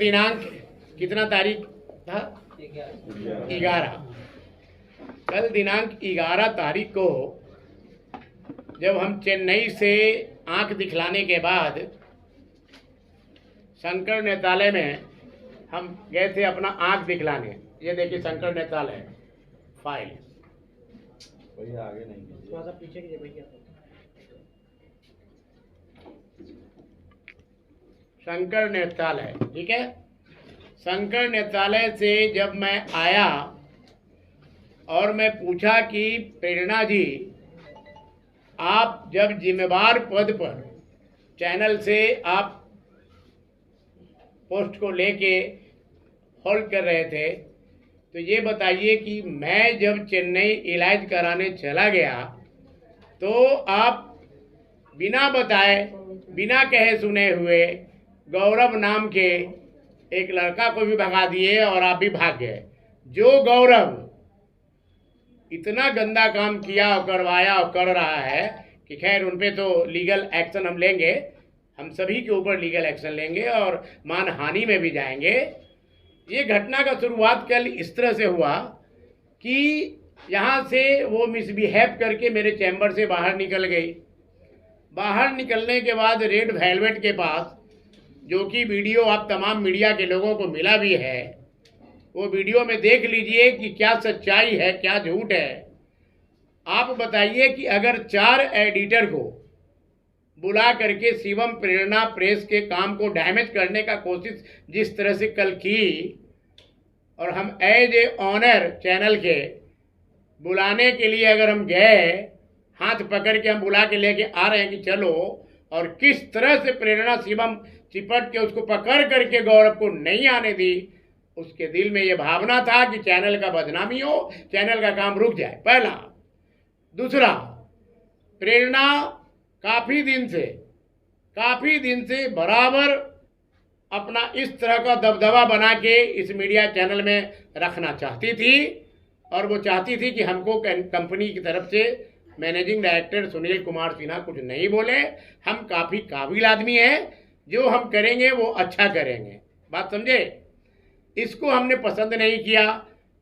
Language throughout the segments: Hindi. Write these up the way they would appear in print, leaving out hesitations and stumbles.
दिनांक कितना तारीख था? 11। कल दिनांक 11 तारीख को जब हम चेन्नई से आंख दिखलाने के बाद शंकर नेत्रालय में हम गए थे अपना आंख दिखलाने। ये देखिए शंकर नेत्रालय फाइल, भैया आगे नहीं, थोड़ा सा पीछे कीजिए भैया। शंकर नेत्रालय, ठीक है। शंकर नेत्रालय से जब मैं आया और मैं पूछा कि प्रेरणा जी, आप जब जिम्मेवार पद पर चैनल से आप पोस्ट को लेके होल्ड कर रहे थे, तो ये बताइए कि मैं जब चेन्नई इलाज कराने चला गया तो आप बिना बताए, बिना कहे सुने हुए गौरव नाम के एक लड़का को भी भगा दिए और आप भी भाग गए। जो गौरव इतना गंदा काम किया और करवाया और कर रहा है कि खैर उन पे तो लीगल एक्शन हम लेंगे, हम सभी के ऊपर लीगल एक्शन लेंगे और मानहानि में भी जाएंगे। ये घटना का शुरुआत कल इस तरह से हुआ कि यहाँ से वो मिसबिहेव करके मेरे चैम्बर से बाहर निकल गई। बाहर निकलने के बाद रेड वेलवेट के पास, जो कि वीडियो आप तमाम मीडिया के लोगों को मिला भी है, वो वीडियो में देख लीजिए कि क्या सच्चाई है क्या झूठ है। आप बताइए कि अगर 4 एडिटर को बुला करके शिवम प्रेरणा प्रेस के काम को डैमेज करने का कोशिश जिस तरह से कल की, और हम एज ए ऑनर चैनल के बुलाने के लिए अगर हम गए, हाथ पकड़ के हम बुला के लेके आ रहे हैं कि चलो, और किस तरह से प्रेरणा शिवम चिपट के उसको पकड़ करके गौरव को नहीं आने दी, उसके दिल में ये भावना था कि चैनल का बदनामी हो, चैनल का काम रुक जाए, पहला। दूसरा, प्रेरणा काफ़ी दिन से बराबर अपना इस तरह का दबदबा बना के इस मीडिया चैनल में रखना चाहती थी, और वो चाहती थी कि हमको कंपनी की तरफ से मैनेजिंग डायरेक्टर सुनील कुमार सिन्हा कुछ नहीं बोले, हम काफ़ी काबिल आदमी हैं, जो हम करेंगे वो अच्छा करेंगे। बात समझे? इसको हमने पसंद नहीं किया।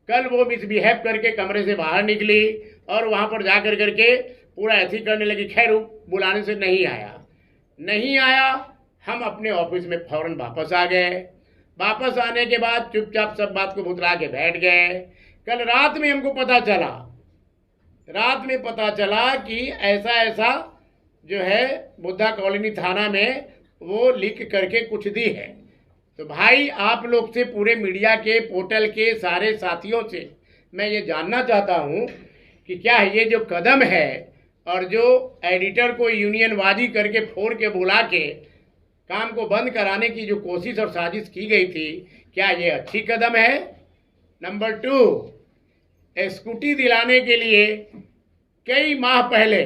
कल वो मिसबिहेव करके कमरे से बाहर निकली और वहाँ पर जा कर करके पूरा ऐसी करने लगी। खैर बुलाने से नहीं आया, हम अपने ऑफिस में फ़ौरन वापस आ गए। वापस आने के बाद चुपचाप सब बात को भुतला के बैठ गए। कल रात में हमको पता चला कि ऐसा जो है बुद्धा कॉलोनी थाना में वो लिख करके कुछ दी है। तो भाई आप लोग से, पूरे मीडिया के पोर्टल के सारे साथियों से मैं ये जानना चाहता हूँ कि क्या ये जो कदम है और जो एडिटर को यूनियनबाजी करके फोड़ के बुला के काम को बंद कराने की जो कोशिश और साजिश की गई थी, क्या ये अच्छी कदम है? नंबर 2, स्कूटी दिलाने के लिए कई माह पहले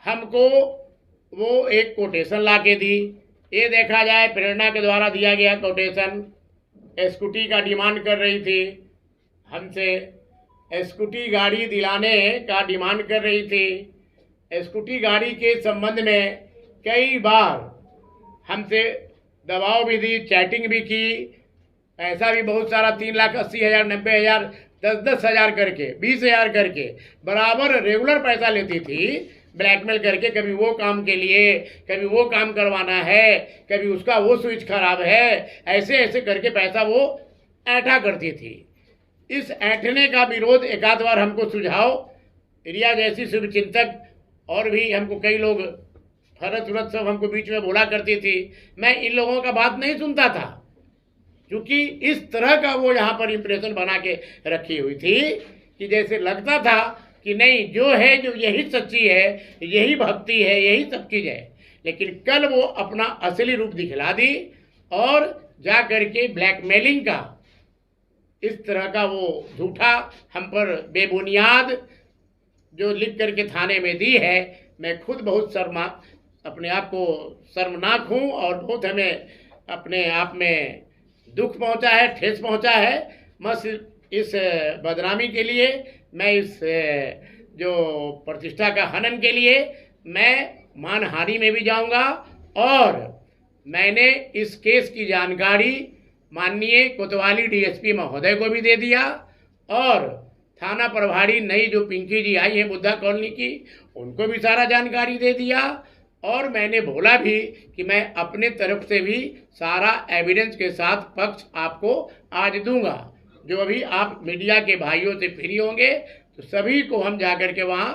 हमको वो एक कोटेशन ला के दी। ये देखा जाए प्रेरणा के द्वारा दिया गया कोटेशन, स्कूटी का डिमांड कर रही थी हमसे, स्कूटी गाड़ी दिलाने का डिमांड कर रही थी। स्कूटी गाड़ी के संबंध में कई बार हमसे दबाव भी दी, चैटिंग भी की, पैसा भी बहुत सारा 3,80,000, 90,000, 10-10 हज़ार करके, 20,000 करके बराबर रेगुलर पैसा लेती थी, ब्लैकमेल करके। कभी वो काम के लिए, कभी वो काम करवाना है, कभी उसका वो स्विच खराब है, ऐसे करके पैसा वो ऐठा करती थी। इस ऐठने का विरोध एक आध बार हमको सुझाव, रिया जैसी शुभचिंतक और भी हमको कई लोग, फरत सब हमको बीच में बोला करती थी। मैं इन लोगों का बात नहीं सुनता था, क्योंकि इस तरह का वो यहाँ पर इम्प्रेशन बना के रखी हुई थी कि जैसे लगता था कि नहीं, जो है जो यही सच्ची है, यही भक्ति है, यही सब चीज़ है। लेकिन कल वो अपना असली रूप दिखला दी और जा करके ब्लैकमेलिंग का इस तरह का वो झूठा हम पर बेबुनियाद जो लिख करके थाने में दी है। मैं खुद बहुत अपने आप को शर्मनाक हूँ और बहुत हमें अपने आप में दुख पहुँचा है, ठेस पहुँचा है। मैं सिर्फ इस बदनामी के लिए, मैं इस जो प्रतिष्ठा का हनन के लिए मैं मानहानि में भी जाऊंगा और मैंने इस केस की जानकारी माननीय कोतवाली डीएसपी महोदय को भी दे दिया और थाना प्रभारी नई जो पिंकी जी आई है बुद्धा कॉलोनी की, उनको भी सारा जानकारी दे दिया। और मैंने बोला भी कि मैं अपने तरफ से भी सारा एविडेंस के साथ पक्ष आपको आज दूंगा। जो अभी आप मीडिया के भाइयों से फ्री होंगे तो सभी को हम जाकर के वहाँ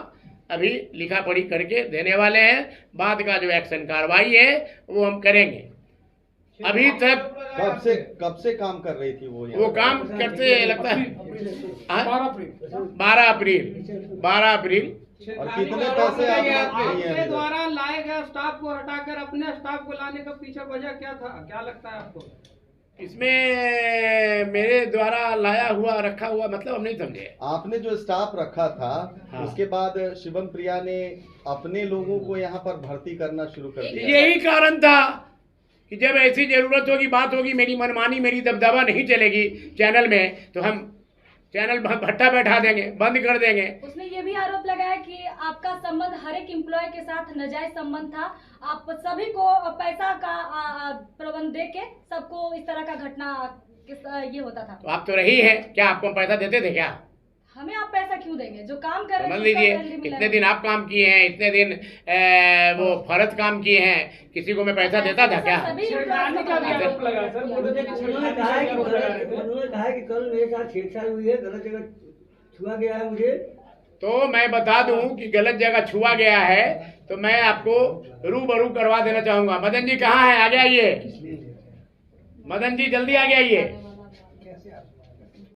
अभी लिखा पढ़ी करके देने वाले हैं। बाद का जो एक्शन कार्रवाई है वो हम करेंगे। अभी तक कब से काम कर रही थी वो काम करते लगता है 12 अप्रैल। और कितने पैसे आपके द्वारा लाए गए स्टाफ को हटाकर अपने स्टाफ को लाने का पीछे वजह क्या था, क्या लगता है आपको? इसमें मेरे द्वारा लाया हुआ रखा हुआ मतलब हम नहीं समझे। आपने जो स्टाफ रखा था, हाँ। उसके बाद शिवम प्रिया ने अपने लोगों को यहाँ पर भर्ती करना शुरू कर दिया। यही कारण था कि जब ऐसी जरूरत होगी, बात होगी, मेरी मनमानी, मेरी दबदबा नहीं चलेगी चैनल में, तो हम चैनल भट्टा बैठा देंगे, बंद कर देंगे। उसने ये भी आरोप लगाया कि आपका संबंध हर एक एम्प्लॉय के साथ नाजायज संबंध था। आप सभी को पैसा का प्रबंध दे के सबको इस तरह का घटना ये होता था। तो आप तो रही हैं, क्या आपको हम पैसा देते थे क्या? हमें आप पैसा क्यों देंगे? जो काम कर रहे समझ लीजिए, इतने दिन आप काम किए हैं, इतने दिन वो फर्ज काम किए हैं, किसी को मैं पैसा देता था क्या? छेड़खानी का भी आरोप लगा सर। उन्होंने कहा है कि कल मेरे साथ छेड़छाड़ हुई है, गलत जगह छुआ गया है मुझे। तो मैं बता दूं कि गलत जगह छुआ गया है तो मैं आपको रूबरू करवा देना चाहूंगा। मदन जी कहाँ है? आगे आइए। मदन जी जल्दी आगे आइए।